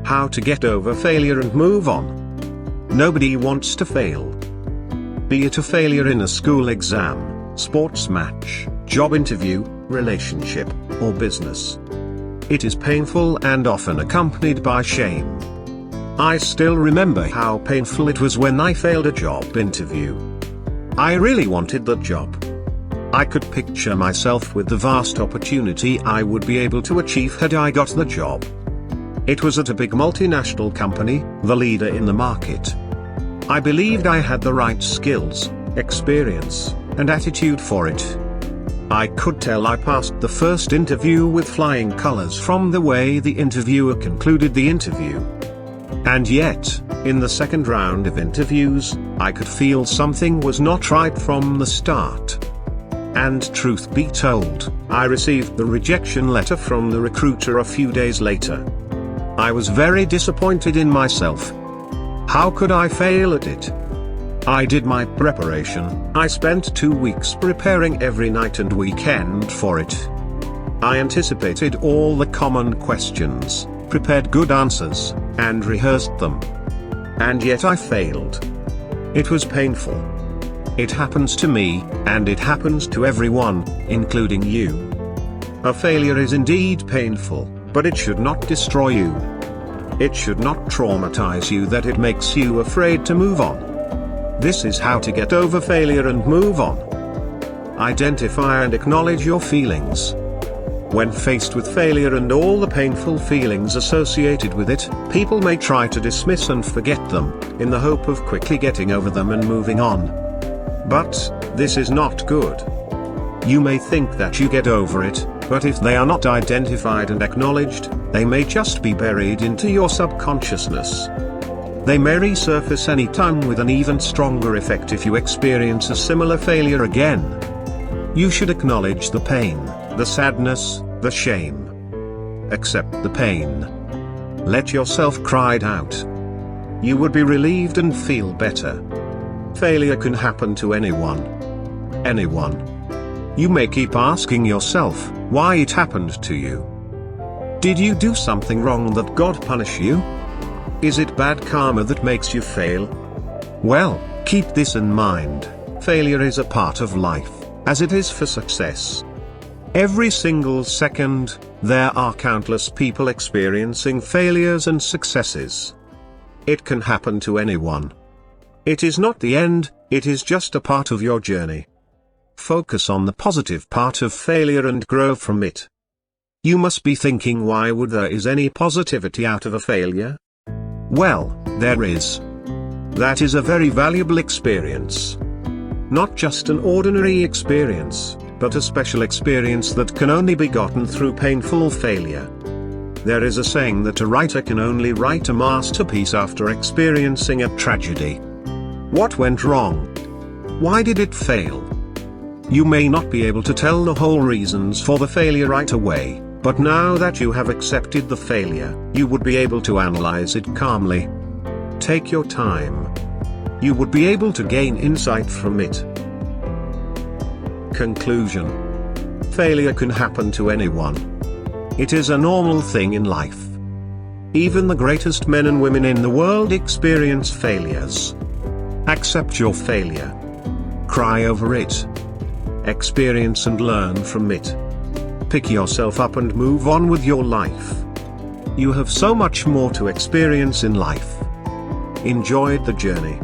How to get over failure and move on. Nobody wants to fail. Be it a failure in a school exam, sports match, job interview, relationship, or business. It is painful and often accompanied by shame. I still remember how painful it was when I failed a job interview. I really wanted the job. I could picture myself with the vast opportunity I would be able to achieve had I got the job. It was at a big multinational company, the leader in the market. I believed I had the right skills, experience, and attitude for it. I could tell I passed the first interview with flying colors from the way the interviewer concluded the interview. And yet, in the second round of interviews, I could feel something was not right from the start. And truth be told, I received the rejection letter from the recruiter a few days later. I was very disappointed in myself. How could I fail at it? I did my preparation. I spent 2 weeks preparing every night and weekend for it. I anticipated all the common questions, prepared good answers, and rehearsed them. And yet I failed. It was painful. It happens to me, and it happens to everyone, including you. A failure is indeed painful, but it should not destroy you. It should not traumatize you that it makes you afraid to move on. This is how to get over failure and move on. Identify and acknowledge your feelings. When faced with failure and all the painful feelings associated with it, people may try to dismiss and forget them, in the hope of quickly getting over them and moving on. But this is not good. You may think that you get over it, but if they are not identified and acknowledged, they may just be buried into your subconsciousness. They may resurface anytime with an even stronger effect if you experience a similar failure again. You should acknowledge the pain, the sadness, the shame. Accept the pain. Let yourself cry it out. You would be relieved and feel better. Failure can happen to anyone. Anyone. You may keep asking yourself, why it happened to you. Did you do something wrong that God punished you? Is it bad karma that makes you fail? Well, keep this in mind. Failure is a part of life, as it is for success. Every single second, there are countless people experiencing failures and successes. It can happen to anyone. It is not the end, it is just a part of your journey. Focus on the positive part of failure and grow from it. You must be thinking, why would there is any positivity out of a failure? Well, there is. That is a very valuable experience. Not just an ordinary experience, but a special experience that can only be gotten through painful failure. There is a saying that a writer can only write a masterpiece after experiencing a tragedy. What went wrong? Why did it fail? You may not be able to tell the whole reasons for the failure right away, but now that you have accepted the failure, you would be able to analyze it calmly. Take your time. You would be able to gain insight from it. Conclusion. Failure can happen to anyone. It is a normal thing in life. Even the greatest men and women in the world experience failures. Accept your failure. Cry over it. Experience and learn from it. Pick yourself up and move on with your life. You have so much more to experience in life. Enjoy the journey.